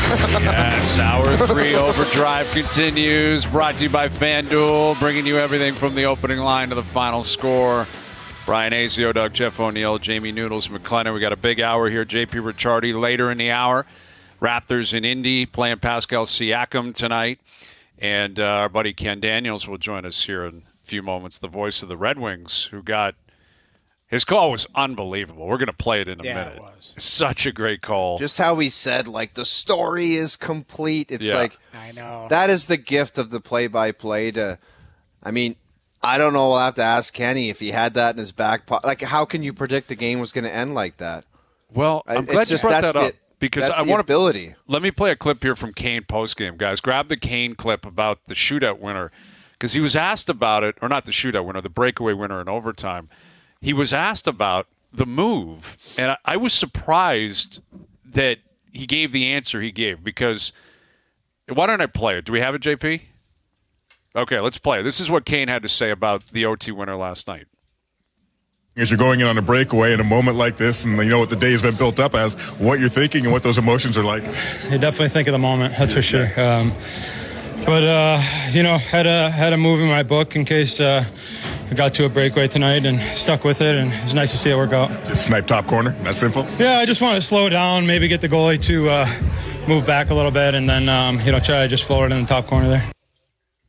Yes, Hour 3 Overdrive continues. Brought to you by FanDuel, bringing you everything from the opening line to the final score. Bryan Hayes, Doug, Jeff O'Neill, Jamie Noodles McLennan. We got a big hour here. JP Ricciardi later in the hour. Raptors in Indy playing Pascal Siakam tonight. And our buddy Ken Daniels will join us here in a few moments, the voice of the Red Wings, who got his call was unbelievable. We're going to play it in a minute. It was. Such a great call. Just how he said, like, the story is complete. It's like, I know. That is the gift of the play-by-play to, I mean, I don't know. We'll have to ask Kenny if he had that in his back pocket. Like, how can you predict the game was going to end like that? Well, I'm glad you brought that up. Because I want ability. Let me play a clip here from Kane postgame, guys. Grab the Kane clip about the shootout winner, because he was asked about it, or not the shootout winner, the breakaway winner in overtime. He was asked about the move, and I was surprised that he gave the answer he gave, because why don't I play it? Do we have it, JP? Okay, let's play it. This is what Kane had to say about the OT winner last night. As you're going in on a breakaway in a moment like this, and you know what the day has been built up as, what you're thinking and what those emotions are like. You definitely think of the moment, that's for sure. Had a move in my book in case I got to a breakaway tonight and stuck with it, and it's nice to see it work out. Just snipe top corner, that simple? Yeah, I just want to slow down, maybe get the goalie to move back a little bit, and then try to just float it in the top corner there.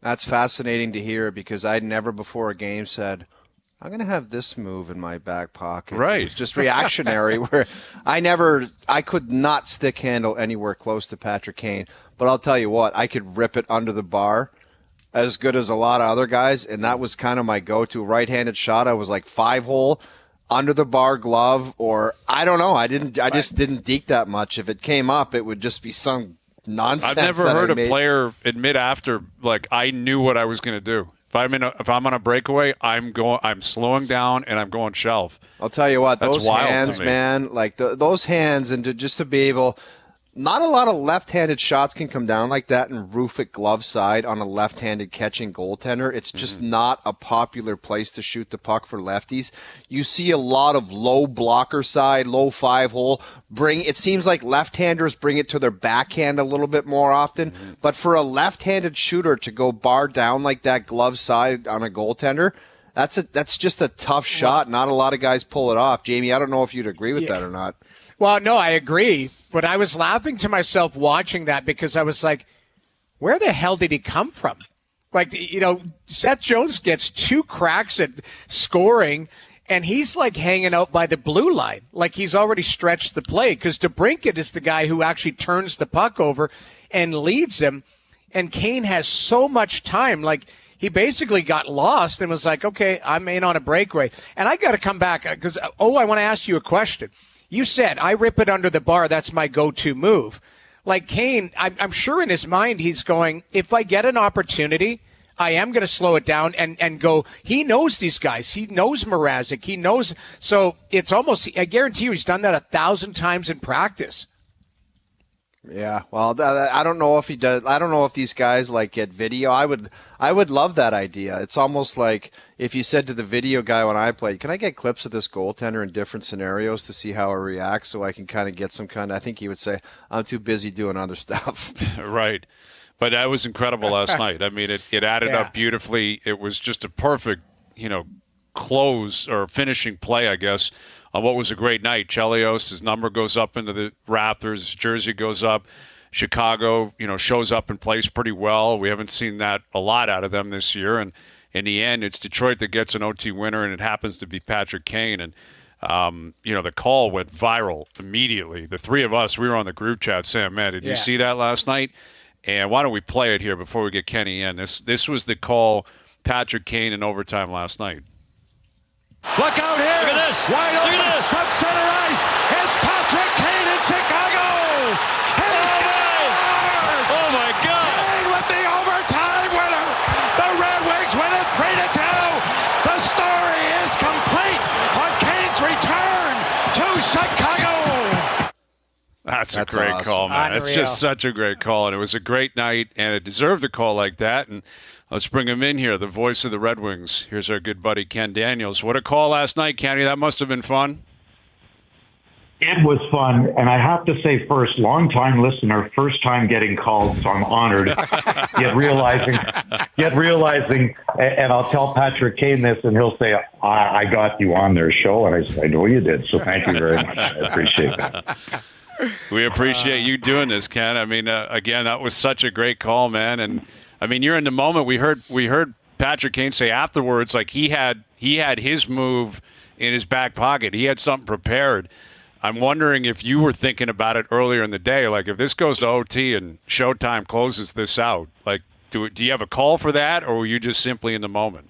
That's fascinating to hear, because I'd never before a game said, I'm going to have this move in my back pocket. Right. It's just reactionary where I could not stick handle anywhere close to Patrick Kane. But I'll tell you what, I could rip it under the bar as good as a lot of other guys. And that was kind of my go-to right-handed shot. I was like 5-hole under the bar glove, or I don't know. I just didn't deke that much. If it came up, it would just be some nonsense. I've never heard a player admit after, like, I knew what I was going to do. If I'm on a breakaway, I'm slowing down and I'm going shelf. I'll tell you what, That's those wild hands, to me. man, like those hands, and to be able, not a lot of left-handed shots can come down like that and roof it glove side on a left-handed catching goaltender. It's just not a popular place to shoot the puck for lefties. You see a lot of low blocker side, low 5-hole. It seems like left-handers bring it to their backhand a little bit more often. But for a left-handed shooter to go bar down like that glove side on a goaltender, that's just a tough shot. Not a lot of guys pull it off. Jamie, I don't know if you'd agree with that or not. Well, no, I agree. But I was laughing to myself watching that, because I was like, where the hell did he come from? Like, Seth Jones gets 2 cracks at scoring, and he's like hanging out by the blue line. Like he's already stretched the play, because DeBrincat is the guy who actually turns the puck over and leads him. And Kane has so much time. Like, he basically got lost and was like, okay, I'm in on a breakaway. And I got to come back because, I want to ask you a question. You said, I rip it under the bar. That's my go-to move. Like Kane, I'm sure in his mind he's going, if I get an opportunity, I am going to slow it down and go. He knows these guys. He knows Mrazek. He knows. So it's almost, I guarantee you, he's done that 1,000 times in practice. Yeah, well, I don't know if he does. I don't know if these guys like get video. I would love that idea. It's almost like if you said to the video guy when I played, "Can I get clips of this goaltender in different scenarios to see how he reacts, so I can kind of get some kind of?" I think he would say, "I'm too busy doing other stuff." Right, but that was incredible last night. I mean, it added up beautifully. It was just a perfect, close or finishing play, I guess, on what was a great night. Chelios, his number goes up into the Raptors. His jersey goes up. Chicago, shows up and plays pretty well. We haven't seen that a lot out of them this year. And in the end, it's Detroit that gets an OT winner, and it happens to be Patrick Kane. And, the call went viral immediately. The three of us, we were on the group chat saying, man, did you see that last night? And why don't we play it here before we get Kenny in? This was the call, Patrick Kane in overtime last night. Look out here. Look at this. Wide Look open at this. from center ice. It's Patrick Kane in Chicago. And he scores. Oh, my God. Kane with the overtime winner. The Red Wings win it 3-2. The story is complete on Kane's return to Chicago. That's a great call, man. Unreal. It's just such a great call, and it was a great night, and it deserved a call like that. And let's bring him in here, the voice of the Red Wings. Here's our good buddy Ken Daniels. What a call last night, Kenny. That must have been fun. It was fun, and I have to say first, long-time listener, first time getting called, so I'm honored. Yet realizing, and I'll tell Patrick Kane this, and he'll say, I got you on their show, and I said, I know you did, so thank you very much. I appreciate that. We appreciate you doing this, Ken. I mean, again, that was such a great call, man. And I mean, you're in the moment. We heard Patrick Kane say afterwards, like he had his move in his back pocket. He had something prepared. I'm wondering if you were thinking about it earlier in the day, like if this goes to OT and Showtime closes this out, like do you have a call for that, or were you just simply in the moment?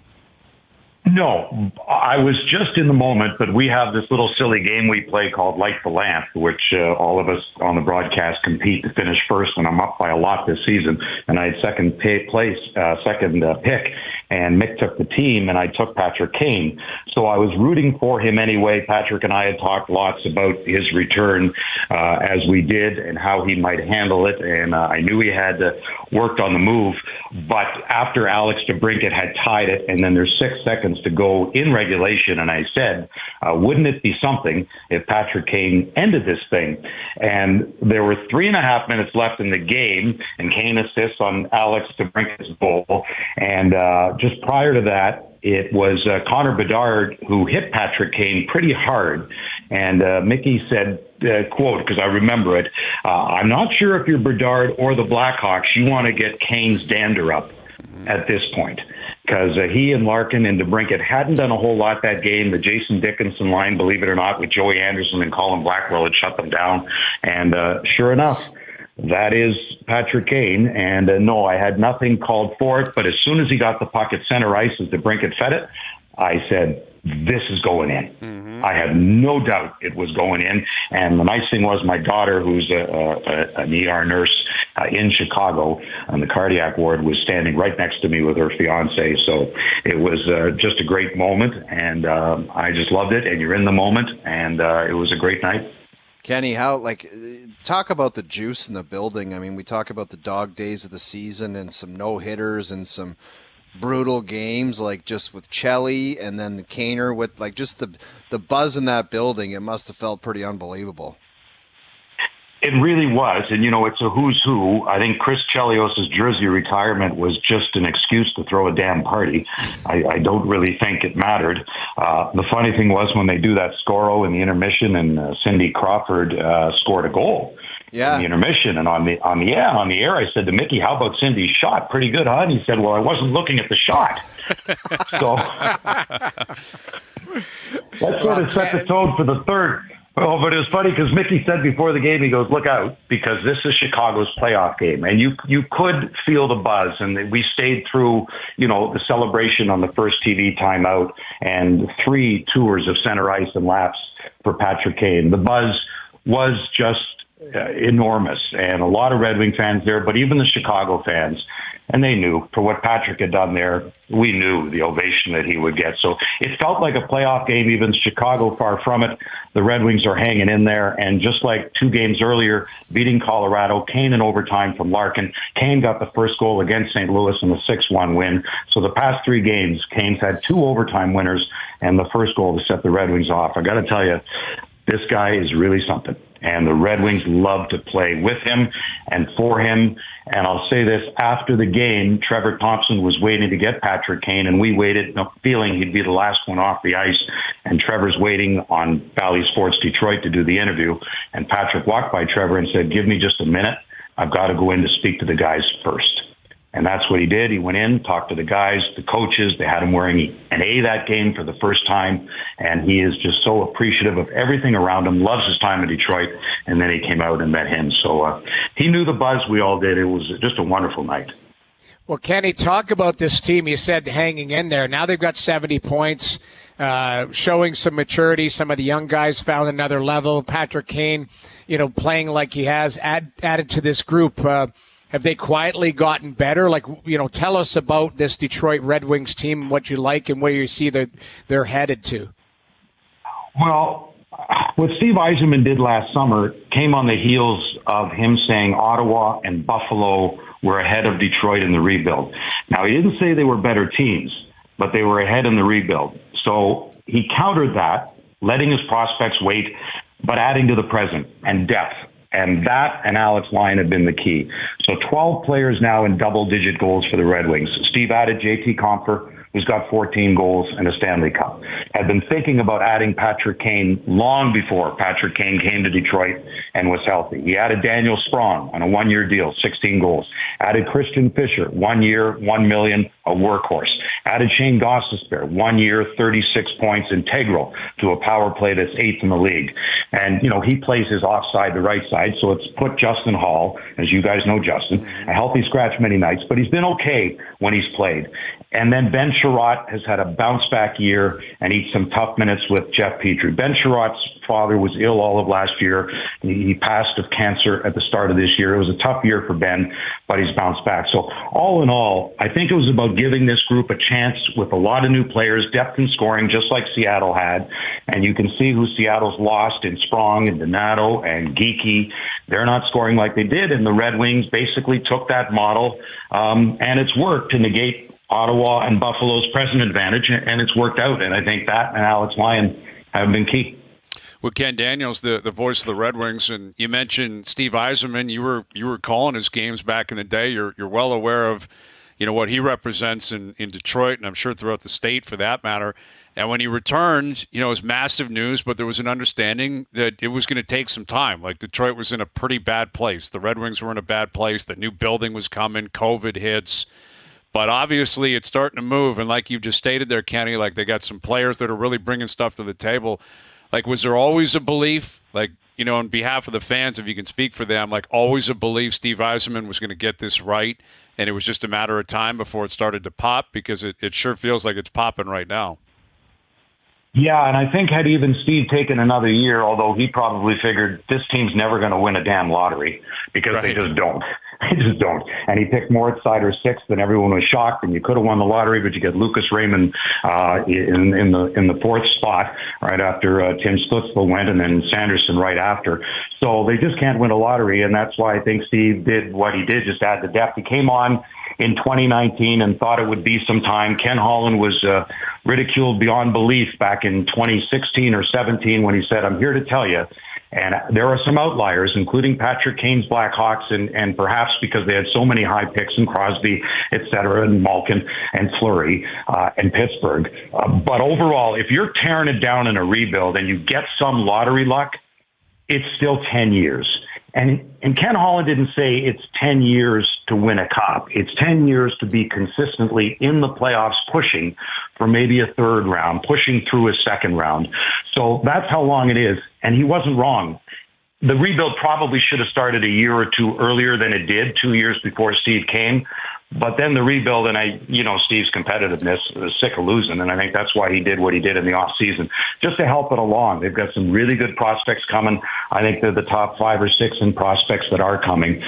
No, I was just in the moment, but we have this little silly game we play called Light the Lamp, which all of us on the broadcast compete to finish first, and I'm up by a lot this season, and I had second pick, and Mick took the team, and I took Patrick Kane. So I was rooting for him anyway. Patrick and I had talked lots about his return as we did and how he might handle it, and I knew he had worked on the move, but after Alex DeBrincat had tied it, and then there's 6 seconds to go in regulation, and I said, wouldn't it be something if Patrick Kane ended this thing? And there were 3.5 minutes left in the game, and Kane assists on Alex DeBrincat's goal, and just prior to that, it was Connor Bedard who hit Patrick Kane pretty hard. And Mickey said, quote, because I remember it, I'm not sure if you're Bedard or the Blackhawks, you want to get Kane's dander up at this point. Because he and Larkin and DeBrincat hadn't done a whole lot that game. The Jason Dickinson line, believe it or not, with Joey Anderson and Colin Blackwell had shut them down. And sure enough, that is Patrick Kane, and no, I had nothing called for it, but as soon as he got the puck at center ice as DeBrincat fed it, I said, this is going in. Mm-hmm. I had no doubt it was going in, and the nice thing was my daughter, who's an ER nurse in Chicago on the cardiac ward, was standing right next to me with her fiance, so it was just a great moment, and I just loved it, and you're in the moment, and it was a great night. Kenny, talk about the juice in the building. I mean, we talk about the dog days of the season and some no-hitters and some brutal games, like just with Chelly and then the Kaner with like just the buzz in that building. It must have felt pretty unbelievable. It really was, and it's a who's who. I think Chris Chelios' jersey retirement was just an excuse to throw a damn party. I don't really think it mattered. The funny thing was when they do that score-o in the intermission, and Cindy Crawford scored a goal in the intermission, and on the air, I said to Mickey, "How about Cindy's shot? Pretty good, huh?" And he said, "Well, I wasn't looking at the shot." So that sort of set the tone for the third. Oh, but it was funny because Mickey said before the game, he goes, "Look out, because this is Chicago's playoff game." And you could feel the buzz. And we stayed through, the celebration on the first TV timeout and 3 tours of center ice and laps for Patrick Kane. The buzz was just enormous, and a lot of Red Wing fans there, but even the Chicago fans. And they knew for what Patrick had done there, we knew the ovation that he would get. So it felt like a playoff game, even Chicago far from it. The Red Wings are hanging in there. And just like 2 games earlier, beating Colorado, Kane in overtime from Larkin. Kane got the first goal against St. Louis in the 6-1 win. So the past 3 games, Kane's had 2 overtime winners and the first goal to set the Red Wings off. I got to tell you, this guy is really something. And the Red Wings love to play with him and for him. And I'll say this, after the game, Trevor Thompson was waiting to get Patrick Kane, and we waited, feeling he'd be the last one off the ice. And Trevor's waiting on Bally Sports Detroit to do the interview. And Patrick walked by Trevor and said, "Give me just a minute. I've got to go in to speak to the guys first." And that's what he did. He went in, talked to the guys, the coaches. They had him wearing an A that game for the first time. And he is just so appreciative of everything around him, loves his time in Detroit. And then he came out and met him. So he knew the buzz. We all did. It was just a wonderful night. Well, Kenny, talk about this team. You said hanging in there. Now they've got 70 points, showing some maturity. Some of the young guys found another level. Patrick Kane, playing like he has, added to this group. Have they quietly gotten better? Tell us about this Detroit Red Wings team, what you like and where you see that they're headed to. Well, what Steve Yzerman did last summer came on the heels of him saying Ottawa and Buffalo were ahead of Detroit in the rebuild. Now, he didn't say they were better teams, but they were ahead in the rebuild. So he countered that, letting his prospects wait but adding to the present and depth. And that and Alex Lyon have been the key. So 12 players now in double-digit goals for the Red Wings. Steve added JT Compher, who's got 14 goals and a Stanley Cup. Had been thinking about adding Patrick Kane long before Patrick Kane came to Detroit and was healthy. He added Daniel Sprong on a one-year deal, 16 goals. Added Christian Fischer, 1 year, $1 million, a workhorse. Added Shane Gostisbehere, 1 year, 36 points, integral to a power play that's 8th in the league. And, he plays his offside, the right side, so it's put Justin Hall, as you guys know Justin, a healthy scratch many nights, but he's been okay when he's played. And then Ben Sherratt has had a bounce-back year and eats some tough minutes with Jeff Petrie. Ben Sherratt's father was ill all of last year. He passed of cancer at the start of this year. It was a tough year for Ben, but he's bounced back. So all in all, I think it was about giving this group a chance with a lot of new players, depth in scoring, just like Seattle had. And you can see who Seattle's lost in Sprong and Donato and Geekie. They're not scoring like they did, and the Red Wings basically took that model, and it's worked to negate Ottawa and Buffalo's present advantage, and it's worked out. And I think that and Alex Lyon have been key. Well, Ken Daniels, the voice of the Red Wings, and you mentioned Steve Yzerman. You were calling his games back in the day. You're well aware of what he represents in Detroit, and I'm sure throughout the state for that matter. And when he returned, it was massive news, but there was an understanding that it was going to take some time. Like Detroit was in a pretty bad place. The Red Wings were in a bad place. The new building was coming. COVID hits. But obviously it's starting to move. And like you just stated there, Kenny, like they got some players that are really bringing stuff to the table. Like, was there always a belief, like, on behalf of the fans, if you can speak for them, like always a belief Steve Yzerman was going to get this right and it was just a matter of time before it started to pop? Because it sure feels like it's popping right now. Yeah, and I think had even Steve taken another year, although he probably figured this team's never going to win a damn lottery because they just don't. They just don't. And he picked Moritz Seider sixth, and everyone was shocked. And you could have won the lottery, but you get Lucas Raymond in the fourth spot right after Tim Stutzla went, and then Sanderson right after. So they just can't win a lottery, and that's why I think Steve did what he did, just add the depth. He came on in 2019 and thought it would be some time. Ken Holland was ridiculed beyond belief back in 2016 or 17 when he said, "I'm here to tell you." And there are some outliers, including Patrick Kane's Blackhawks, and perhaps because they had so many high picks in Crosby, et cetera, and Malkin and Fleury and Pittsburgh. But overall, if you're tearing it down in a rebuild and you get some lottery luck, it's still 10 years. And Ken Holland didn't say it's 10 years to win a cup. It's 10 years to be consistently in the playoffs, pushing for maybe a third round, pushing through a second round. So that's how long it is. And he wasn't wrong. The rebuild probably should have started a year or two earlier than it did, 2 years before Steve came. But then the rebuild, and Steve's competitiveness was sick of losing, and I think that's why he did what he did in the offseason, just to help it along. They've got some really good prospects coming. I think they're the top 5 or 6 in prospects that are coming.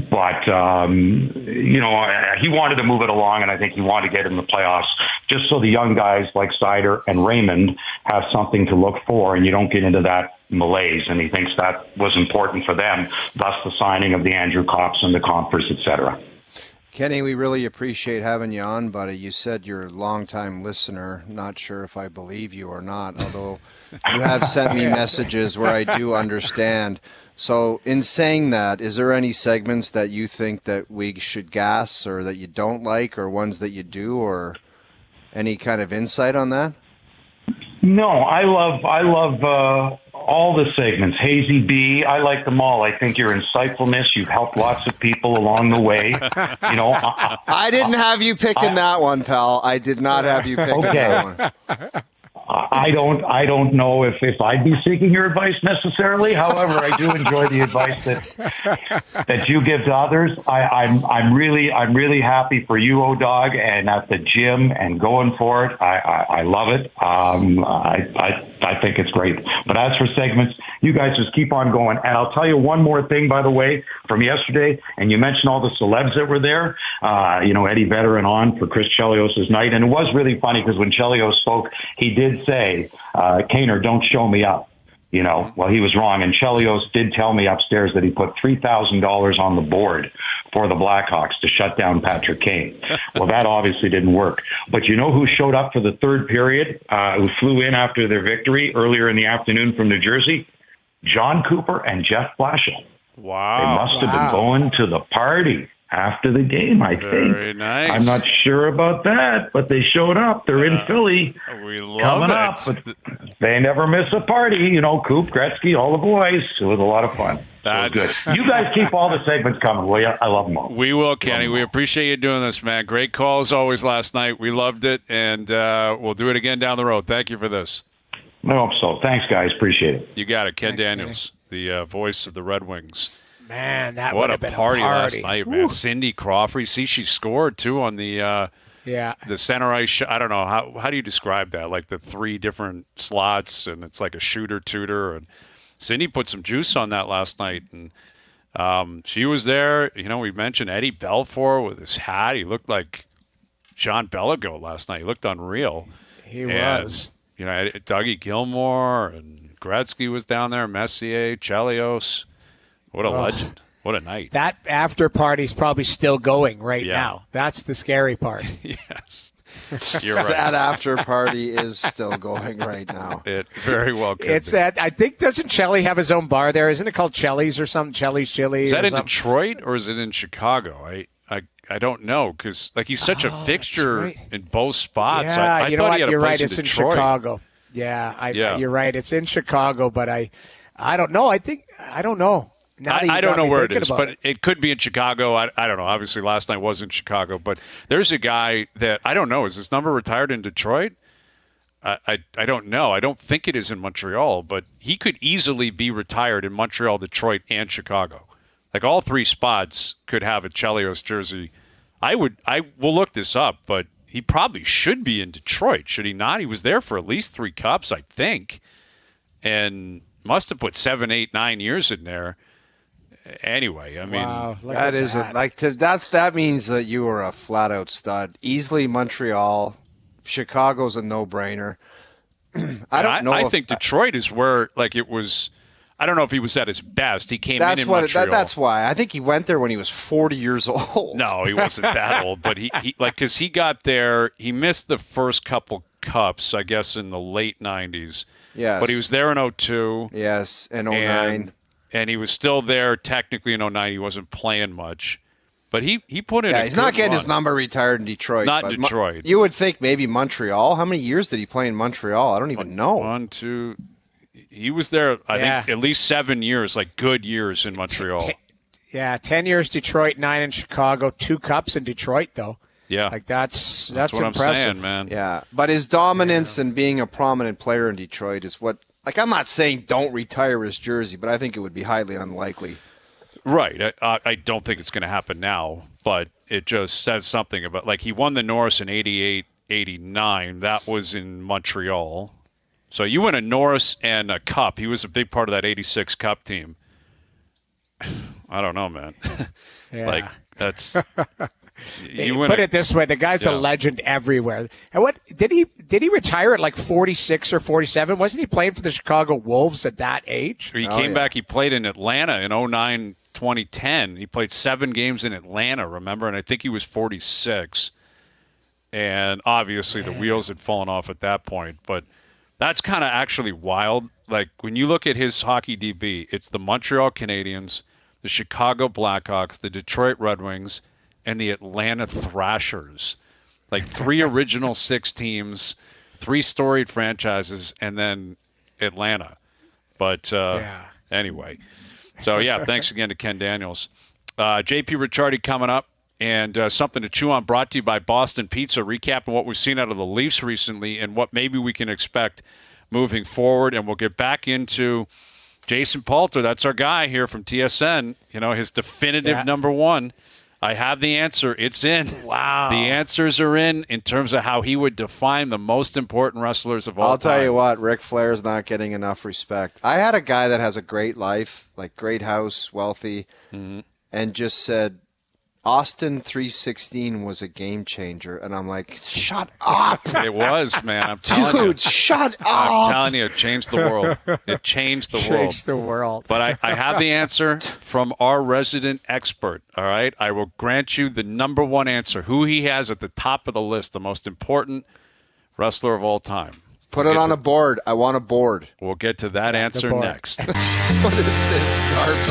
But, he wanted to move it along, and I think he wanted to get in the playoffs just so the young guys like Seider and Raymond have something to look for, and you don't get into that malaise. And he thinks that was important for them, thus the signing of the Andrew Kopps and the Compers, et cetera. Kenny, we really appreciate having you on, buddy. You said you're a longtime listener. Not sure if I believe you or not, although you have sent me messages where I do understand. So in saying that, is there any segments that you think that we should gas or that you don't like, or ones that you do, or any kind of insight on that? No, I love all the segments. Hazy B, I like them all. I think your insightfulness, you've helped lots of people along the way. I didn't have you picking that one, pal. I did not have you picking that one. I don't know if I'd be seeking your advice necessarily. However, I do enjoy the advice that you give to others. I'm really happy for you, O-Dog, and at the gym and going for it. I love it. I think it's great. But as for segments, you guys just keep on going. And I'll tell you one more thing, by the way, from yesterday. And you mentioned all the celebs that were there. Eddie Vedder and on for Chris Chelios' night. And it was really funny because when Chelios spoke, he did say, Kaner, don't show me up. Well, he was wrong. And Chelios did tell me upstairs that he put $3,000 on the board for the Blackhawks to shut down Patrick Kane. Well, that obviously didn't work. But you know who showed up for the third period, who flew in after their victory earlier in the afternoon from New Jersey? John Cooper and Jeff Blashill. Wow. They must have been going to the party after the game, I think. Very nice. I'm not sure about that, but they showed up. They're in Philly. We love coming it. up, but they never miss a party. You know, Coop, Gretzky, all the boys. It was a lot of fun. That's good. You guys keep all the segments coming, will you? I love them all. We will, Kenny. We appreciate you doing this, man. Great call as always last night. We loved it, and we'll do it again down the road. Thank you for this. I hope so. Thanks, guys. Appreciate it. You got it. Ken Daniels, the voice of the Red Wings. Man, that what would a have been party a last night, man. Cindy Crawford. See, she scored, too, on the the center ice. I don't know. How do you describe that? Like the 3 different slots, and it's like a shooter-tutor. And Cindy put some juice on that last night, and she was there. You know, we mentioned Eddie Belfour with his hat. He looked like John Beligo last night. He looked unreal. He was. You know, Dougie Gilmour and Gretzky was down there, Messier, Chelios. What a legend. What a night. That after party's probably still going right Yeah. now. That's the scary part. Yes. You're right. That after party is still going right now. It very well could It's be. at, I think, doesn't Chelly have his own bar there? Isn't it called Chelly's or something? Chelly's Chili? Is that or in something? Detroit or is it in Chicago? I don't know because like he's such a fixture right. in both spots. Yeah, I you know thought what? he had a You're place right. It's in Detroit. Chicago. Yeah, you're right. It's in Chicago, but I don't know. I don't know. Now that you I don't got know me where it thinking is, about but it could be in Chicago. I don't know. Obviously, last night was in Chicago, but there's a guy that I don't know. Is his number retired in Detroit? I don't know. I don't think it is in Montreal, but he could easily be retired in Montreal, Detroit, and Chicago. Like all 3 spots could have a Chelios jersey. I will look this up, but he probably should be in Detroit, should he not? He was there for at least 3 cups, I think, and must have put 7, 8, 9 years in there. Anyway, I mean, wow, look That at is that. that means that you are a flat out stud. Easily Montreal, Chicago's a no brainer. I don't know. I think Detroit is where like it was. I don't know if he was at his best. He came in Montreal. That's why I think he went there when he was 40 years old. No, he wasn't that old, but he like because he got there. He missed the first couple cups, I guess, in the late '90s. Yes, but he was there in 2002. Yes, in 09. And he was still there technically in 09. He wasn't playing much. But he put in Yeah, a he's good not getting run. his number retired in Detroit. Not but Detroit. You would think maybe Montreal. How many years did he play in Montreal? I don't even know. 1, 2. He was there, I think, at least 7 years, like good years in Montreal. 10 years Detroit, 9 in Chicago, 2 cups in Detroit, though. Yeah. Like that's what impressive. I'm saying, man. Yeah, but his dominance and being a prominent player in Detroit is what. Like, I'm not saying don't retire his jersey, but I think it would be highly unlikely. Right. I don't think it's going to happen now, but it just says something about, like, he won the Norris in 88, 89. That was in Montreal. So you win a Norris and a Cup. He was a big part of that 86 Cup team. I don't know, man. Yeah. Like, that's... Put it this way: the guy's a legend everywhere. And what did he retire at like 46 or 47? Wasn't he playing for the Chicago Wolves at that age? He came back. He played in Atlanta in 09, 2010. He played 7 games in Atlanta, remember? And I think he was 46. And obviously the wheels had fallen off at that point. But that's kind of actually wild. Like when you look at his hockey DB, it's the Montreal Canadiens, the Chicago Blackhawks, the Detroit Red Wings, and the Atlanta Thrashers. Like 3 original 6 teams, 3 storied franchises, and then Atlanta. But anyway. So, yeah, thanks again to Ken Daniels. JP Ricciardi coming up, and something to chew on brought to you by Boston Pizza, recapping what we've seen out of the Leafs recently and what maybe we can expect moving forward. And we'll get back into Jason Palter. That's our guy here from TSN, you know, his definitive number 1. I have the answer. It's in. Wow. The answers are in terms of how he would define the most important wrestlers of all time. I'll tell you what, Ric Flair's not getting enough respect. I had a guy that has a great life, like great house, wealthy, and just said, Austin 316 was a game changer. And I'm like, shut up. It was, man. I'm telling you. Dude, shut up. I'm telling you, it changed the world. It changed the world. Changed the world. But I have the answer from our resident expert, all right? I will grant you the number 1 answer, who he has at the top of the list, the most important wrestler of all time. Put it on a board. I want a board. We'll get to that answer next. What is this garbage?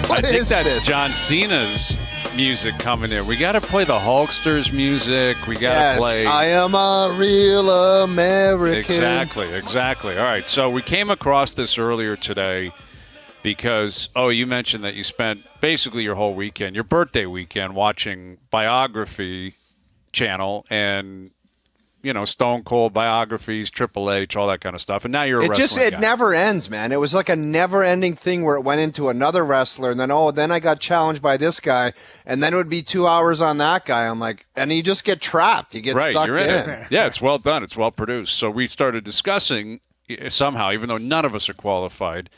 I think that's John Cena's music coming in. We got to play the Hulkster's music. We got to play. I am a real American. Exactly. All right. So we came across this earlier today because, you mentioned that you spent basically your whole weekend, your birthday weekend, watching Biography Channel and, Stone Cold biographies, Triple H, all that kind of stuff. And now you're a wrestling guy. It never ends, man. It was like a never-ending thing where it went into another wrestler, and then I got challenged by this guy, and then it would be 2 hours on that guy. I'm like, and you just get trapped. You get sucked you're in it. Yeah, it's well done. It's well produced. So we started discussing somehow, even though none of us are qualified,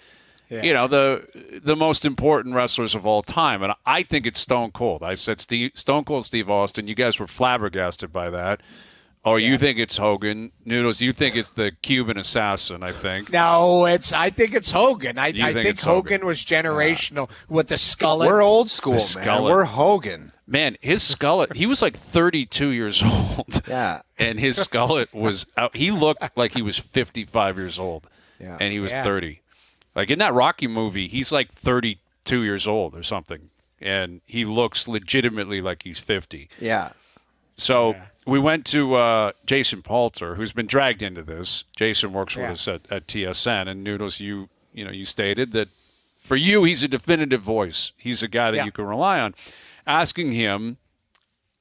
the most important wrestlers of all time. And I think it's Stone Cold. I said Stone Cold Steve Austin. You guys were flabbergasted by that. Oh, you think it's Hogan. Noodles, you think it's the Cuban assassin, I think. No, I think it's Hogan. I think Hogan was generational with the skullet. We're old school, man. We're Hogan. Man, his skullet, he was like 32 years old. Yeah. And his skullet was out. He looked like he was 55 years old. Yeah. And he was 30. Like in that Rocky movie, he's like 32 years old or something. And he looks legitimately like he's 50. Yeah. So we went to Jason Poulter, who's been dragged into this. Jason works with us at TSN. And Noodles, you stated that for you, he's a definitive voice. He's a guy that you can rely on. Asking him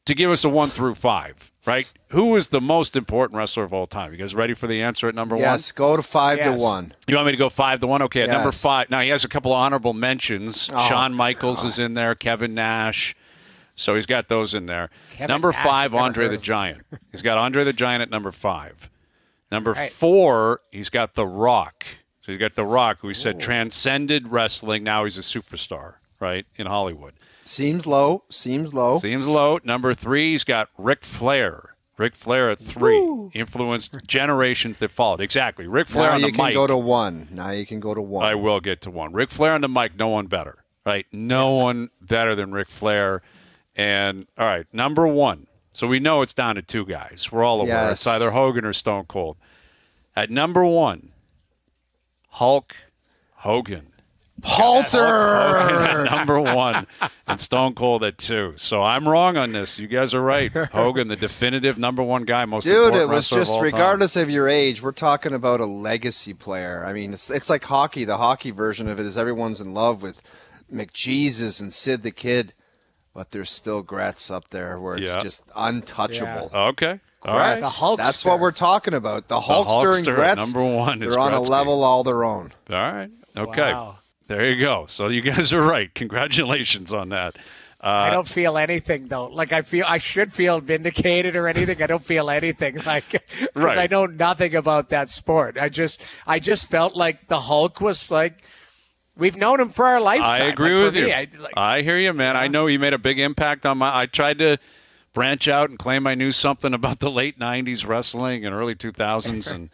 to give us a 1 through 5, right? Who is the most important wrestler of all time? You guys ready for the answer at number 1? Yes, go to 5 to 1. You want me to go 5 to 1? Okay, at number 5. Now, he has a couple of honorable mentions. Shawn Michaels is in there, Kevin Nash. So he's got those in there. Number 5, Andre the Giant. He's got Andre the Giant at number 5. Number 4, he's got The Rock. So he's got The Rock, who he said transcended wrestling. Now he's a superstar, right, in Hollywood. Seems low. Number 3, he's got Ric Flair. Ric Flair at 3. Woo. Influenced generations that followed. Exactly. Ric Flair on the mic. Now you can go to 1. I will get to 1. Ric Flair on the mic, no one better. Right? No one better than Ric Flair. And, all right, number 1. So we know it's down to 2 guys. We're all aware. It's either Hogan or Stone Cold. At number 1, Hulk Hogan. Poulter! Hogan at number 1 and Stone Cold at 2. So I'm wrong on this. You guys are right. Hogan, the definitive number 1 guy, most important wrestler of all time. Regardless of your age, we're talking about a legacy player. I mean, it's like hockey. The hockey version of it is everyone's in love with McJesus and Sid the Kid. But there's still Gretz up there where it's just untouchable. Yeah. Okay. All right. The Hulkster. That's what we're talking about. The Hulkster and Gretz, number 1 is they're on Gretzky. a level all their own. All right. Okay. Wow. There you go. So you guys are right. Congratulations on that. I don't feel anything, though. Like, I should feel vindicated or anything. I don't feel anything. Like, because I know nothing about that sport. I just felt like the Hulk was like, we've known him for our lifetime. I agree with you. I hear you, man. I know he made a big impact on I tried to branch out and claim I knew something about the late 90s wrestling and early 2000s, and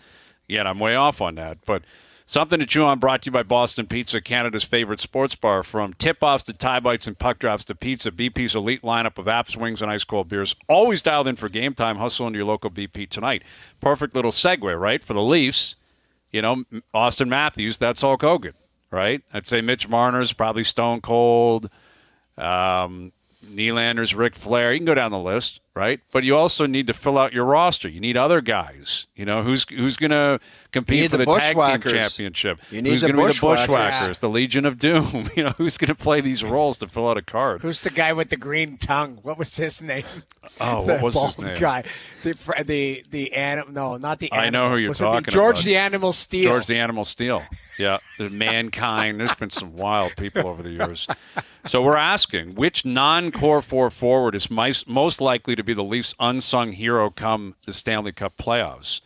yet I'm way off on that. But something to chew on brought to you by Boston Pizza, Canada's favorite sports bar. From tip-offs to tie bites and puck drops to pizza, BP's elite lineup of apps, wings, and ice-cold beers. Always dialed in for game time. Hustle into your local BP tonight. Perfect little segue, right, for the Leafs. Austin Matthews, that's Hulk Hogan. Right? I'd say Mitch Marner's probably Stone Cold. Nylander's Ric Flair. You can go down the list, right? But you also need to fill out your roster. You need other guys. Who's going to compete for the tag team championship? Who's going to be the Bushwhackers, the Legion of Doom? Who's going to play these roles to fill out a card? Who's the guy with the green tongue? What was his name? Oh, what was his name? Guy. The animal. No, not the animal. I know who you're talking about. George the Animal Steel. George the Animal Steel. Yeah. The Mankind. There's been some wild people over the years. So we're asking, which non-core 4 forward is most likely to be the Leafs' unsung hero come the Stanley Cup playoffs?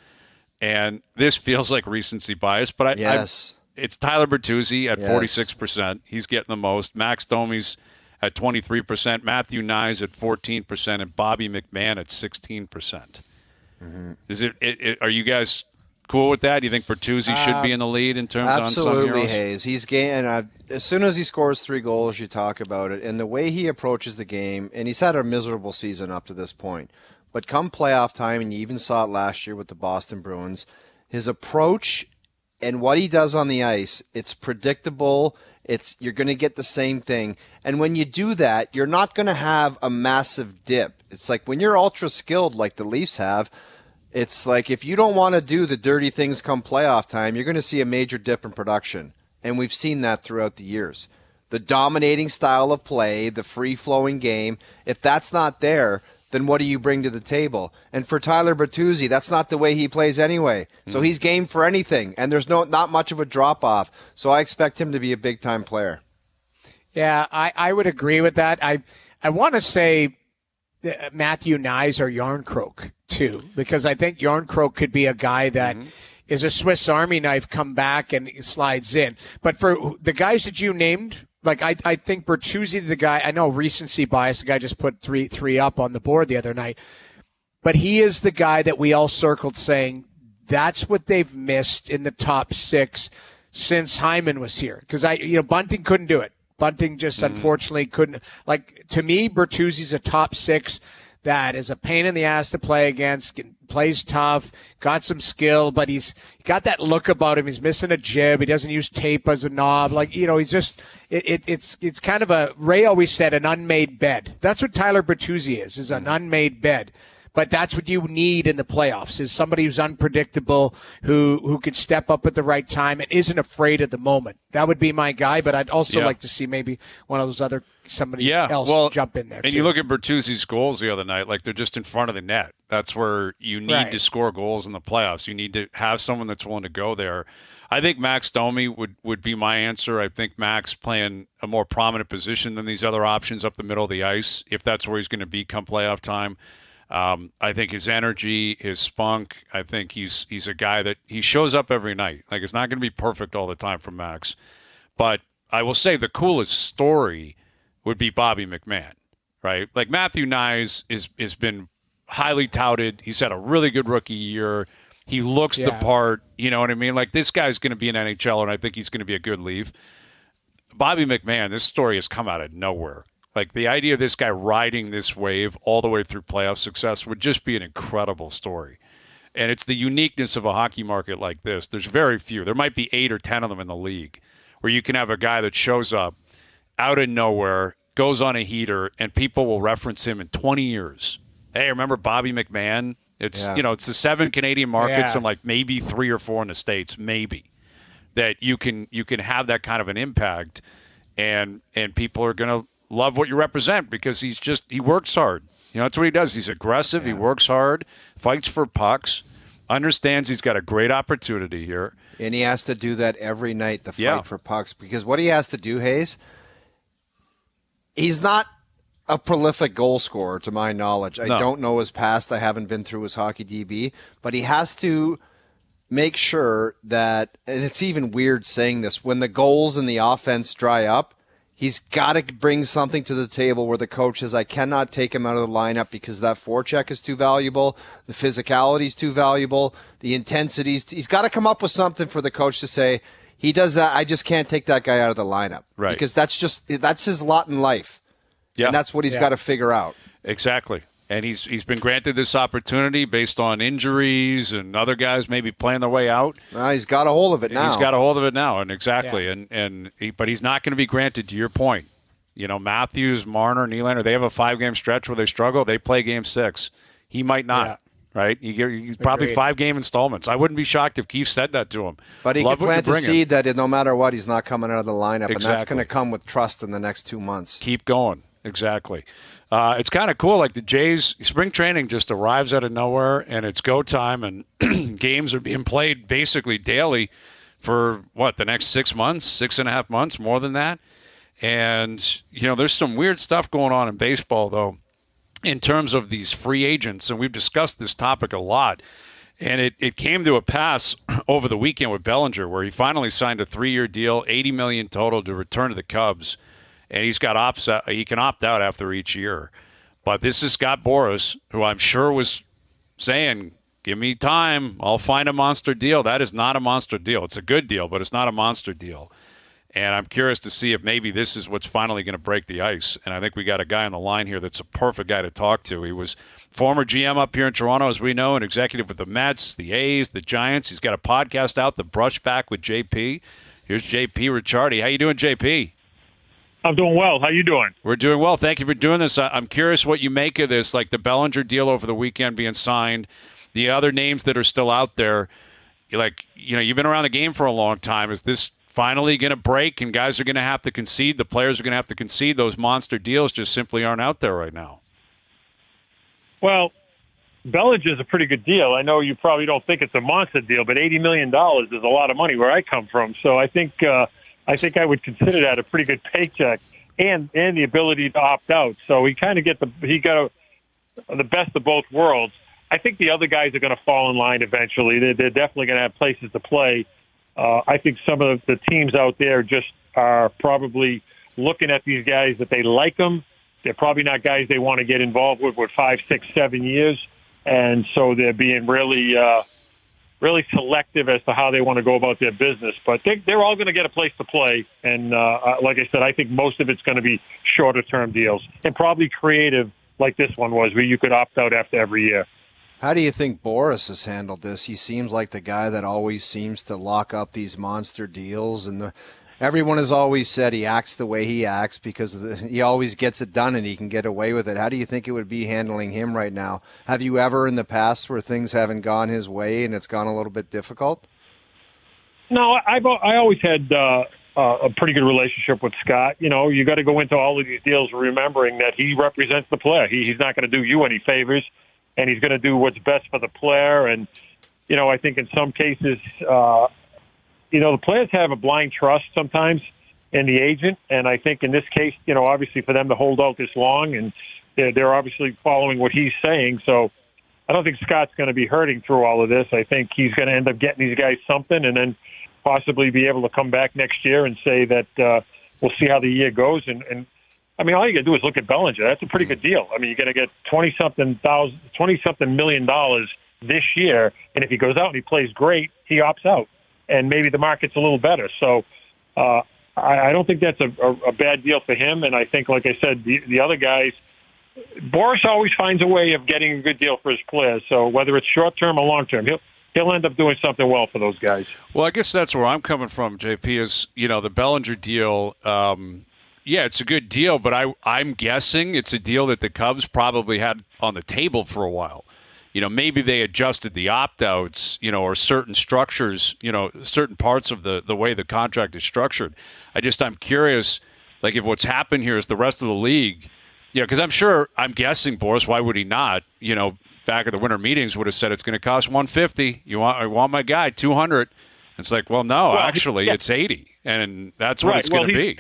And this feels like recency bias, but it's Tyler Bertuzzi at 46%. He's getting the most. Max Domi's at 23%, Matthew Nyes at 14%, and Bobby McMahon at 16%. Mm-hmm. Is it? Are you guys cool with that? Do you think Bertuzzi should be in the lead in terms of unsung heroes? Absolutely, Hayes. He's as soon as he scores 3 goals, you talk about it, and the way he approaches the game. And he's had a miserable season up to this point, but come playoff time, and you even saw it last year with the Boston Bruins, his approach and what he does on the ice, it's predictable. You're going to get the same thing. And when you do that, you're not going to have a massive dip. It's like when you're ultra skilled like the Leafs have, it's like if you don't want to do the dirty things come playoff time, you're going to see a major dip in production. And we've seen that throughout the years. The dominating style of play, the free-flowing game, if that's not there, then what do you bring to the table? And for Tyler Bertuzzi, that's not the way he plays anyway. So he's game for anything, and there's not much of a drop-off. So I expect him to be a big-time player. Yeah, I would agree with that. I want to say Matthew Nyes or Yarncroke, too, because I think Yarncroke could be a guy that is a Swiss Army knife, come back and slides in. But for the guys that you named, like I think Bertuzzi, the guy, I know recency bias, the guy just put three up on the board the other night, but he is the guy that we all circled saying that's what they've missed in the top 6 since Hyman was here. Because Bunting couldn't do it. Bunting just unfortunately couldn't. Like, to me, Bertuzzi's a top 6 that is a pain in the ass to play against, plays tough, got some skill, but he's got that look about him. He's missing a jib. He doesn't use tape as a knob. Like, he's just, it's kind of Ray always said, an unmade bed. That's what Tyler Bertuzzi is an unmade bed. But that's what you need in the playoffs, is somebody who's unpredictable, who could step up at the right time and isn't afraid of the moment. That would be my guy, but I'd also like to see maybe one of those somebody else jump in there. And too. You look at Bertuzzi's goals the other night, like they're just in front of the net. That's where you need to score goals in the playoffs. You need to have someone that's willing to go there. I think Max Domi would be my answer. I think Max playing a more prominent position than these other options up the middle of the ice, if that's where he's going to be come playoff time. I think his energy, his spunk, I think he's a guy that he shows up every night. Like, it's not going to be perfect all the time for Max. But I will say the coolest story would be Bobby McMahon, right? Like, Matthew Nyes has been highly touted. He's had a really good rookie year. He looks the part, you know what I mean? Like, this guy's going to be an NHLer, and I think he's going to be a good Leaf. Bobby McMahon, this story has come out of nowhere. Like, the idea of this guy riding this wave all the way through playoff success would just be an incredible story. And it's the uniqueness of a hockey market like this. There's very few. There might be 8 or 10 of them in the league where you can have a guy that shows up out of nowhere, goes on a heater, and people will reference him in 20 years. Hey, remember Bobby McMahon? It's it's the 7 Canadian markets and like maybe 3 or 4 in the States, maybe, that you can have that kind of an impact, and people are going to love what you represent because he works hard. That's what he does. He's aggressive. He works hard, fights for pucks, understands he's got a great opportunity here. And he has to do that every night, the fight for pucks, because what he has to do, Hayes, he's not a prolific goal scorer to my knowledge. I don't know his past. I haven't been through his hockey DB, but he has to make sure that, and it's even weird saying this, when the goals and the offense dry up, he's got to bring something to the table where the coach says, I cannot take him out of the lineup because that forecheck is too valuable, the physicality is too valuable, the intensities. He's got to come up with something for the coach to say, he does that, I just can't take that guy out of the lineup. Right. Because that's his lot in life. Yeah. And that's what he's got to figure out. Exactly. And he's been granted this opportunity based on injuries and other guys maybe playing their way out. He's got a hold of it now. He's got a hold of it now, and exactly. Yeah. But he's not going to be granted, to your point. Matthews, Marner, Nylander, they have a 5-game stretch where they struggle. They play game 6. He might not, right? He's probably 5-game installments. I wouldn't be shocked if Keefe said that to him. But he can plant a seed that no matter what, he's not coming out of the lineup, and that's going to come with trust in the next 2 months. Keep going. Exactly. It's kind of cool. Like, the Jays, spring training just arrives out of nowhere, and it's go time, and games are being played basically daily for, the next 6 months, 6.5 months, more than that. And, there's some weird stuff going on in baseball, though, in terms of these free agents, and we've discussed this topic a lot. And it came to a pass over the weekend with Bellinger, where he finally signed a 3-year deal, $80 million total, to return to the Cubs. And he can opt out after each year. But this is Scott Boras, who I'm sure was saying, Give me time. I'll find a monster deal. That is not a monster deal. It's a good deal, but it's not a monster deal. And I'm curious to see if maybe this is what's finally going to break the ice. And I think we got a guy on the line here that's a perfect guy to talk to. He was former GM up here in Toronto, as we know, and executive with the Mets, the A's, the Giants. He's got a podcast out, The Brushback with JP. Here's JP Ricciardi. How you doing, JP? I'm doing well. How you doing? We're doing well. Thank you for doing this. I'm curious what you make of this, like the Bellinger deal over the weekend being signed, the other names that are still out there. You've been around the game for a long time. Is this finally going to break and guys are going to have to concede? The players are going to have to concede. Those monster deals just simply aren't out there right now. Well, Bellinger is a pretty good deal. I know you probably don't think it's a monster deal, but $80 million is a lot of money where I come from. So I think I would consider that a pretty good paycheck and the ability to opt out. So he kind of got the best of both worlds. I think the other guys are going to fall in line eventually. They're definitely going to have places to play. I think some of the teams out there just are probably looking at these guys that they like them. They're probably not guys they want to get involved with 5, 6, 7 years. And so they're being really selective as to how they want to go about their business. But they're all going to get a place to play. And like I said, I think most of it's going to be shorter-term deals and probably creative like this one was, where you could opt out after every year. How do you think Boras has handled this? He seems like the guy that always seems to lock up these monster deals, and everyone has always said he acts the way he acts because he always gets it done and he can get away with it. How do you think it would be handling him right now? Have you ever in the past where things haven't gone his way and it's gone a little bit difficult? No, I always had a pretty good relationship with Scott. You know, you got to go into all of these deals remembering that he represents the player. He's not going to do you any favors, and he's going to do what's best for the player. And, you know, I think in some cases, the players have a blind trust sometimes in the agent. And I think in this case, obviously for them to hold out this long, and they're obviously following what he's saying. So I don't think Scott's going to be hurting through all of this. I think he's going to end up getting these guys something and then possibly be able to come back next year and say that we'll see how the year goes. And I mean, all you got to do is look at Bellinger. That's a pretty good deal. I mean, you're going to get $20-something million this year, and if he goes out and he plays great, he opts out, and maybe the market's a little better. So I don't think that's a bad deal for him, and I think, like I said, the other guys, Boras always finds a way of getting a good deal for his players. So whether it's short-term or long-term, he'll end up doing something well for those guys. Well, I guess that's where I'm coming from, JP, is, the Bellinger deal. Yeah, it's a good deal, but I'm guessing it's a deal that the Cubs probably had on the table for a while. Maybe they adjusted the opt-outs, or certain structures, certain parts of the way the contract is structured. I'm curious, like, if what's happened here is the rest of the league, because I'm guessing, Boras, why would he not, back at the winter meetings would have said it's going to cost $150. I want my guy $200. It's like, well, no, actually, it's $80, and that's what it's going to be.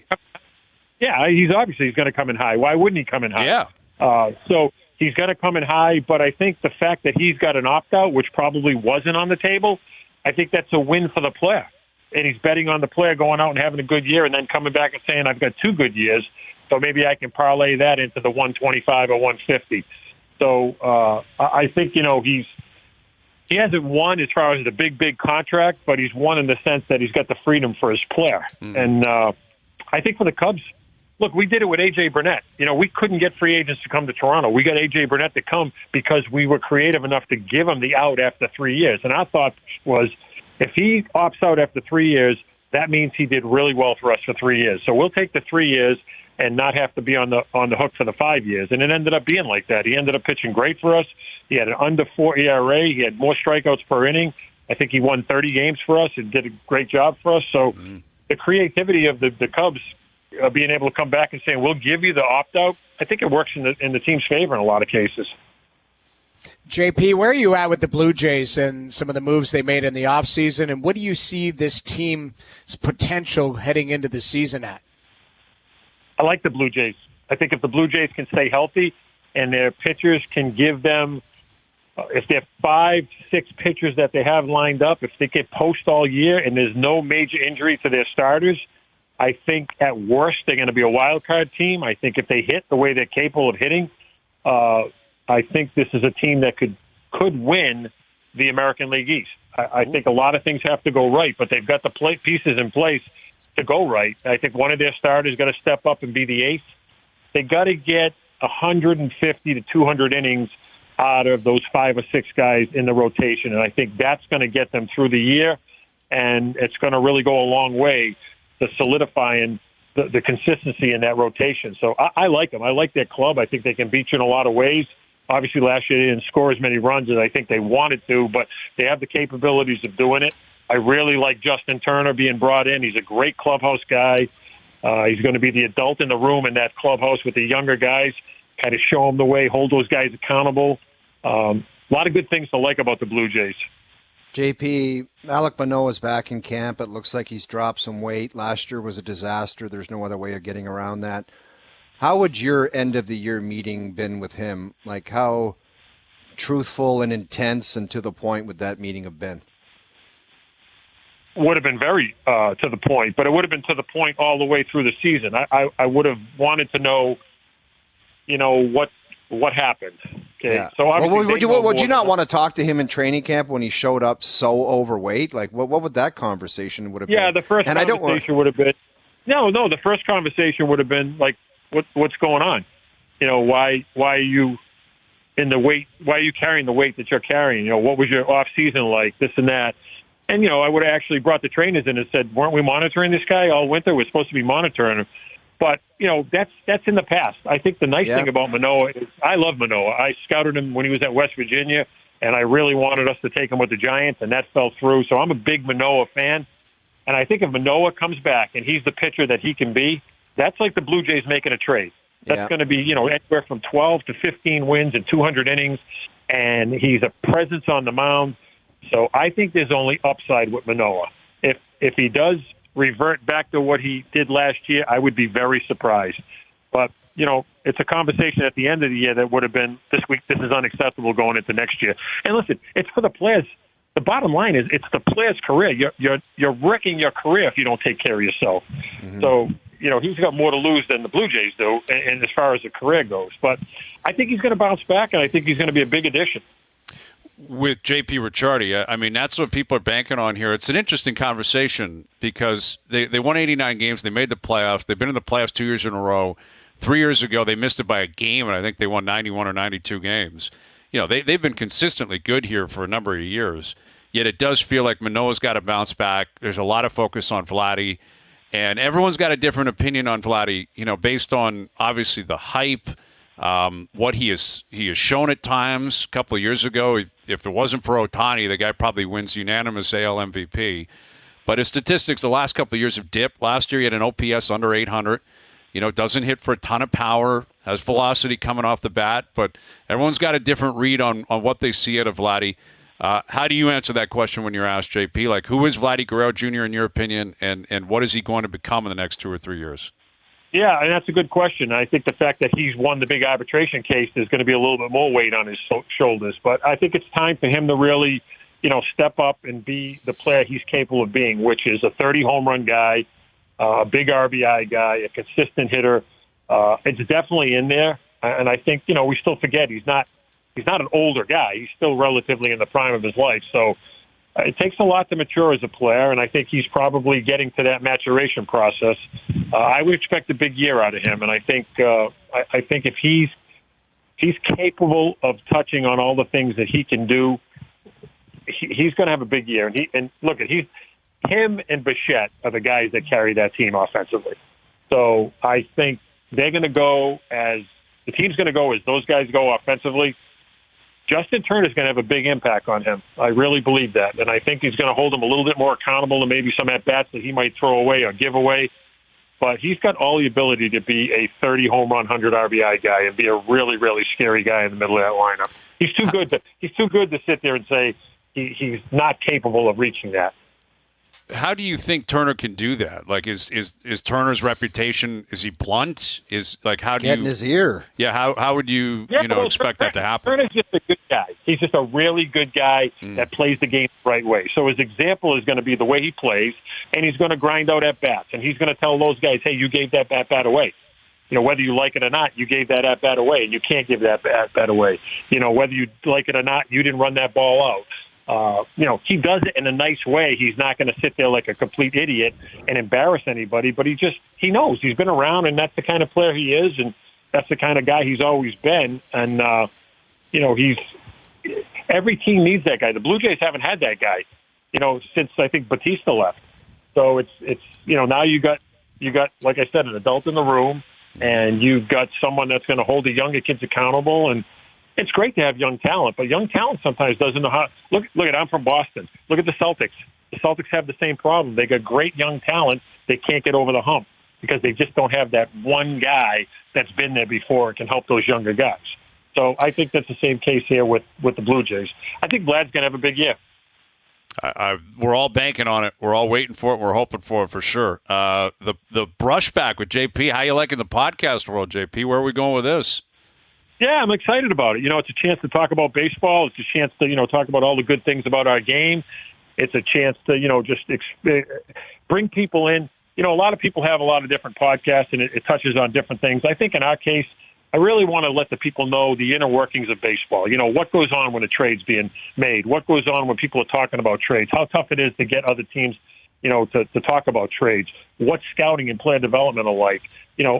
Yeah, he's going to come in high. Why wouldn't he come in high? Yeah. So he's going to come in high, but I think the fact that he's got an opt-out, which probably wasn't on the table, I think that's a win for the player. And he's betting on the player going out and having a good year and then coming back and saying, I've got 2 good years, so maybe I can parlay that into the 125 or 150. So I think, he hasn't won as far as the big contract, but he's won in the sense that he's got the freedom for his player. And I think for the Cubs, look, we did it with A.J. Burnett. We couldn't get free agents to come to Toronto. We got A.J. Burnett to come because we were creative enough to give him the out after 3 years. And our thought was, if he opts out after 3 years, that means he did really well for us for 3 years. So we'll take the 3 years and not have to be on the hook for the 5 years. And it ended up being like that. He ended up pitching great for us. He had an under 4 ERA. He had more strikeouts per inning. I think he won 30 games for us and did a great job for us. So the creativity of the Cubs being able to come back and saying, we'll give you the opt-out, I think it works in the team's favor in a lot of cases. JP, where are you at with the Blue Jays and some of the moves they made in the offseason, and what do you see this team's potential heading into the season at? I like the Blue Jays. I think if the Blue Jays can stay healthy and their pitchers can give them, if they have 5, 6 pitchers that they have lined up, if they get post all year and there's no major injury to their starters, I think at worst they're going to be a wild card team. I think if they hit the way they're capable of hitting, I think this is a team that could win, the American League East. I think a lot of things have to go right, but they've got the pieces in place to go right. I think one of their starters is going to step up and be the ace. They got to get 150 to 200 innings out of those 5 or 6 guys in the rotation, and I think that's going to get them through the year, and it's going to really go a long way to solidifying the consistency in that rotation. So I like them. I like their club. I think they can beat you in a lot of ways. Obviously, last year they didn't score as many runs as I think they wanted to, but they have the capabilities of doing it. I really like Justin Turner being brought in. He's a great clubhouse guy. He's going to be the adult in the room in that clubhouse with the younger guys, kind of show them the way, hold those guys accountable. A lot of good things to like about the Blue Jays. JP, Alek Manoah is back in camp. It looks like he's dropped some weight. Last year was a disaster. There's no other way of getting around that. How would your end-of-the-year meeting been with him? Like, how truthful and intense and to the point would that meeting have been? Would have been very to the point, but it would have been to the point all the way through the season. I would have wanted to know, what happened. Okay, yeah. So would you not want to talk to him in training camp when he showed up so overweight? Like, what would that conversation would have been? Yeah, the first conversation would have been the first conversation would have been like, what's going on? Why are you in the weight? Why are you carrying the weight that you're carrying? What was your off season like? This and that. And I would have actually brought the trainers in and said, weren't we monitoring this guy all winter? We're supposed to be monitoring him. But that's in the past. I think the nice thing about Manoah is I love Manoah. I scouted him when he was at West Virginia, and I really wanted us to take him with the Giants, and that fell through. So I'm a big Manoah fan. And I think if Manoah comes back and he's the pitcher that he can be, that's like the Blue Jays making a trade. That's going to be, anywhere from 12 to 15 wins and 200 innings, and he's a presence on the mound. So I think there's only upside with Manoah. If he does revert back to what he did last year, I would be very surprised. But, it's a conversation at the end of the year that would have been, this week, this is unacceptable going into next year. And listen, it's for the players. The bottom line is it's the player's career. You're wrecking your career if you don't take care of yourself. Mm-hmm. So, he's got more to lose than the Blue Jays do, and as far as the career goes. But I think he's going to bounce back, and I think he's going to be a big addition. With JP Ricciardi, I mean, that's what people are banking on here. It's an interesting conversation because they won 89 games. They made the playoffs. They've been in the playoffs 2 years in a row. 3 years ago, they missed it by a game, and I think they won 91 or 92 games. They've been consistently good here for a number of years. Yet it does feel like Manoah's got to bounce back. There's a lot of focus on Vladdy, and everyone's got a different opinion on Vladdy, based on, obviously, the hype, what he has shown at times. A couple of years ago, if it wasn't for Ohtani, the guy probably wins unanimous AL MVP. But his statistics the last couple of years have dipped. Last year, he had an OPS under 800. Doesn't hit for a ton of power, has velocity coming off the bat. But everyone's got a different read on what they see out of Vladdy. How do you answer that question when you're asked, JP? Like, who is Vladdy Guerrero Jr. in your opinion, and what is he going to become in the next 2 or 3 years? Yeah, and that's a good question. I think the fact that he's won the big arbitration case is going to be a little bit more weight on his shoulders. But I think it's time for him to really, step up and be the player he's capable of being, which is a 30 home run guy, a big RBI guy, a consistent hitter. It's definitely in there. And I think, we still forget he's not an older guy. He's still relatively in the prime of his life. So it takes a lot to mature as a player, and I think he's probably getting to that maturation process. I would expect a big year out of him, and I think if he's capable of touching on all the things that he can do, he's going to have a big year. And look, him and Bichette are the guys that carry that team offensively. So I think they're going to go as the team's going to go as those guys go offensively. Justin Turner's going to have a big impact on him. I really believe that. And I think he's going to hold him a little bit more accountable to maybe some at-bats that he might throw away or give away. But he's got all the ability to be a 30 home run, 100 RBI guy and be a really, really scary guy in the middle of that lineup. He's too good to sit there and say he's not capable of reaching that. How do you think Turner can do that? Like, is Turner's reputation, is he blunt? How do you get in his ear? Yeah, how would you expect that to happen? Turner's just a good guy. He's just a really good guy that plays the game the right way. So his example is going to be the way he plays, and he's going to grind out at bats, and he's going to tell those guys, "Hey, you gave that at bat away. Whether you like it or not, you gave that at bat away, and you can't give that at bat away. Whether you like it or not, you didn't run that ball out." He does it in a nice way. He's not going to sit there like a complete idiot and embarrass anybody, but he knows. He's been around, and that's the kind of player he is, and that's the kind of guy he's always been. And, every team needs that guy. The Blue Jays haven't had that guy, since I think Batista left. So it's now you got, like I said, an adult in the room, and you've got someone that's going to hold the younger kids accountable. And it's great to have young talent, but young talent sometimes doesn't know how. Look at, I'm from Boston. Look at the Celtics. The Celtics have the same problem. They got great young talent. They can't get over the hump because they just don't have that one guy that's been there before and can help those younger guys. So I think that's the same case here with the Blue Jays. I think Vlad's going to have a big year. We're all banking on it. We're all waiting for it. We're hoping for it for sure. The Brushback with JP. How you liking the podcast world, JP? Where are we going with this? Yeah, I'm excited about it. It's a chance to talk about baseball. It's a chance to, talk about all the good things about our game. It's a chance to, just bring people in. A lot of people have a lot of different podcasts, and it touches on different things. I think in our case, I really want to let the people know the inner workings of baseball. What goes on when a trade's being made? What goes on when people are talking about trades? How tough it is to get other teams, to talk about trades? What scouting and player development are like?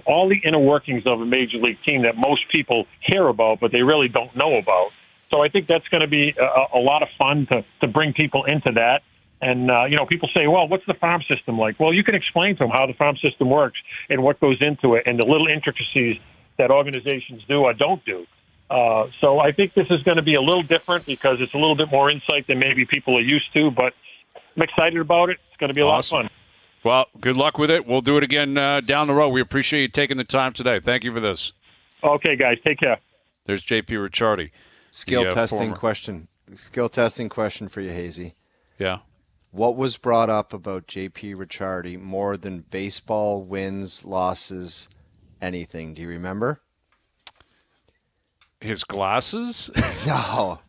All the inner workings of a major league team that most people hear about, but they really don't know about. So I think that's going to be a lot of fun to bring people into that. And, people say, well, what's the farm system like? Well, you can explain to them how the farm system works and what goes into it and the little intricacies that organizations do or don't do. So I think this is going to be a little different because it's a little bit more insight than maybe people are used to, but I'm excited about it. It's going to be a lot of fun. Well, good luck with it. We'll do it again down the road. We appreciate you taking the time today. Thank you for this. Okay, guys. Take care. There's JP Ricciardi. Skill testing question for you, Hazy. Yeah. What was brought up about JP Ricciardi more than baseball wins, losses, anything? Do you remember? His glasses? No.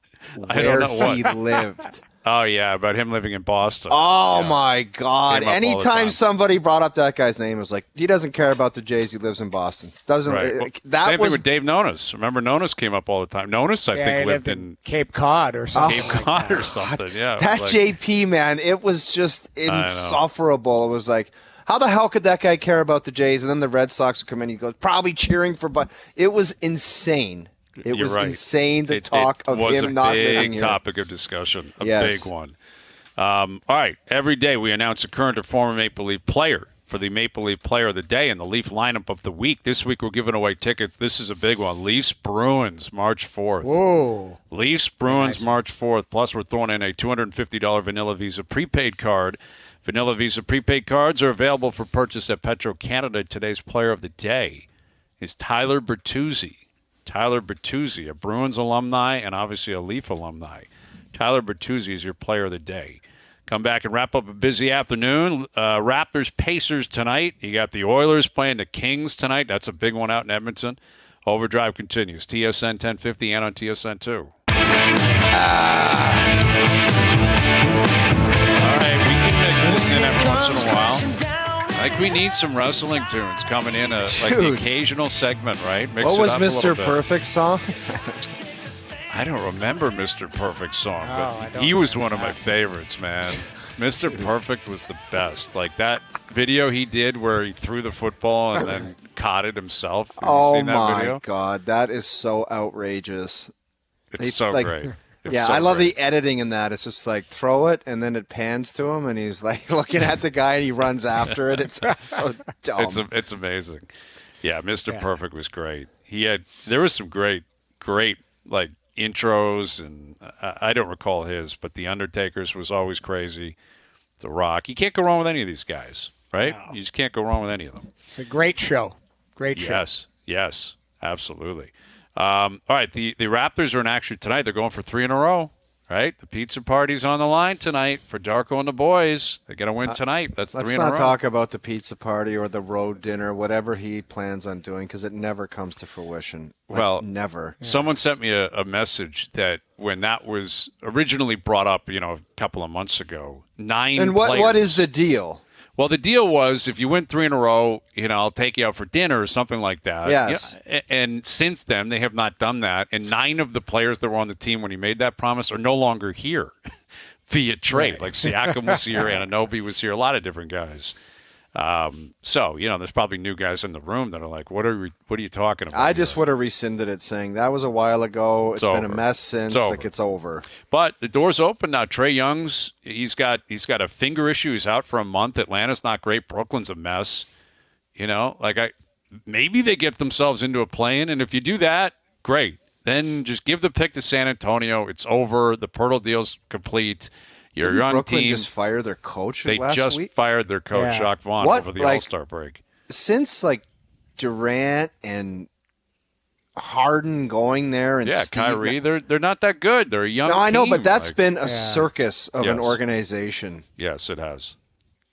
I don't know what. He lived. Oh, yeah, about him living in Boston. Oh, yeah. my God. Anytime somebody brought up that guy's name, it was like, he doesn't care about the Jays. He lives in Boston. Doesn't. Right. Well, same thing with Dave Nonis. Remember, Nonis came up all the time. Nonis, I think, lived in Cape Cod or something. Cape Cod or something, yeah. That JP, man, it was just insufferable. It was like, how the hell could that guy care about the Jays? And then the Red Sox would come in. He goes, probably cheering for, but it was insane. It was insane, the talk of him not living here. It was a big topic of discussion, big one. All right, every day we announce a current or former Maple Leaf player for the Maple Leaf Player of the Day and the Leaf lineup of the week. This week we're giving away tickets. This is a big one. Leafs-Bruins, March 4th. Whoa. Leafs-Bruins, March 4th. Plus we're throwing in a $250 Vanilla Visa prepaid card. Vanilla Visa prepaid cards are available for purchase at Petro-Canada. Today's Player of the Day is Tyler Bertuzzi. Tyler Bertuzzi, a Bruins alumni and obviously a Leaf alumni. Tyler Bertuzzi is your Player of the Day. Come back and wrap up a busy afternoon. Raptors-Pacers tonight. You got the Oilers playing the Kings tonight. That's a big one out in Edmonton. OverDrive continues. TSN 1050 and on TSN 2. All right, we can mix this in every once in a while. Like we need some wrestling tunes coming in, like the occasional segment, right? Mix what was Mr. Perfect's song? I don't remember Mr. Perfect's song, but he was one of my favorites, man. Mr. Perfect was the best. Like that video he did where he threw the football and then caught it himself. Have you seen that video? My God, that is so outrageous. It's so great. I love the editing in that. It's just like throw it, and then it pans to him, and he's like looking at the guy, and he runs after it. It's so dumb. It's amazing. Yeah, Mr. Perfect was great. There was some great like intros, and I don't recall his, but the Undertaker's was always crazy. The Rock. You can't go wrong with any of these guys, right? No. You just can't go wrong with any of them. It's a great show. Great show. Yes, absolutely. All right, the Raptors are in action tonight. They're going for 3 in a row, right? The pizza party's on the line tonight for Darko and the boys. They're going to win tonight. That's 3 in a row. Let's not talk about the pizza party or the road dinner, whatever he plans on doing, because it never comes to fruition. Never. Someone sent me a message that when that was originally brought up, a couple of months ago, 9 And what is the deal? Well, the deal was if you win 3 in a row, I'll take you out for dinner or something like that. Yes. Yeah, and since then, they have not done that. And 9 of the players that were on the team when he made that promise are no longer here via trade. Right. Like Siakam was here, Anunoby was here, a lot of different guys. So, there's probably new guys in the room that are like, what are you talking about? I just would have rescinded it, saying that was a while ago. It's been a mess since. It's over. But the door's open now. Trae Young's he's got a finger issue. He's out for a month. Atlanta's not great. Brooklyn's a mess. Maybe they get themselves into a play-in, and if you do that, great. Then just give the pick to San Antonio. It's over. The Pirtle deal's complete. Your young Brooklyn team just fired their coach They last just week? fired their coach, Jacques Vaughn, over the All-Star break. Since Durant and Harden going there and Steve, Kyrie, they're not that good. They're a young team. I know, but that's been a circus of an organization. Yes, it has.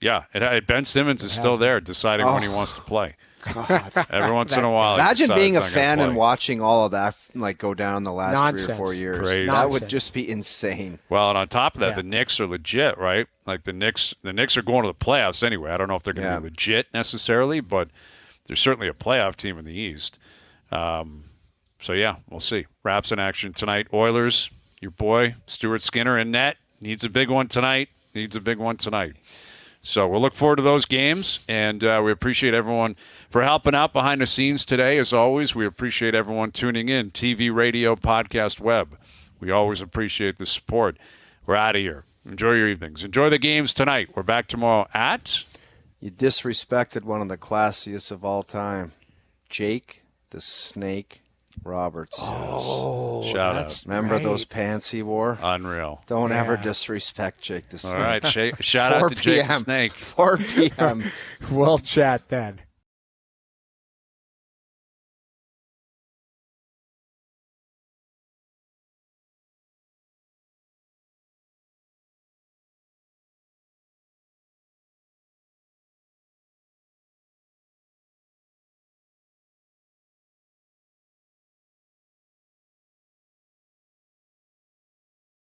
Yeah, Ben Simmons is still there deciding when he wants to play. God. Every once in a while. Imagine being a fan and watching all of that go down the last 3 or 4 years. Crazy. That would just be insane. Well, and on top of that, the Knicks are legit, right? Like the Knicks are going to the playoffs anyway. I don't know if they're going to be legit necessarily, but they're certainly a playoff team in the East. So, we'll see. Raps in action tonight. Oilers, your boy, Stuart Skinner in net. Needs a big one tonight. So we'll look forward to those games, and we appreciate everyone for helping out behind the scenes today. As always, we appreciate everyone tuning in, TV, radio, podcast, web. We always appreciate the support. We're out of here. Enjoy your evenings. Enjoy the games tonight. We're back tomorrow at... You disrespected one of the classiest of all time, Jake the Snake Roberts. Oh, shout out. Remember those pants he wore? Unreal. Don't ever disrespect Jake the Snake. All right, shout out to Jake the Snake. 4 p.m. We'll chat then.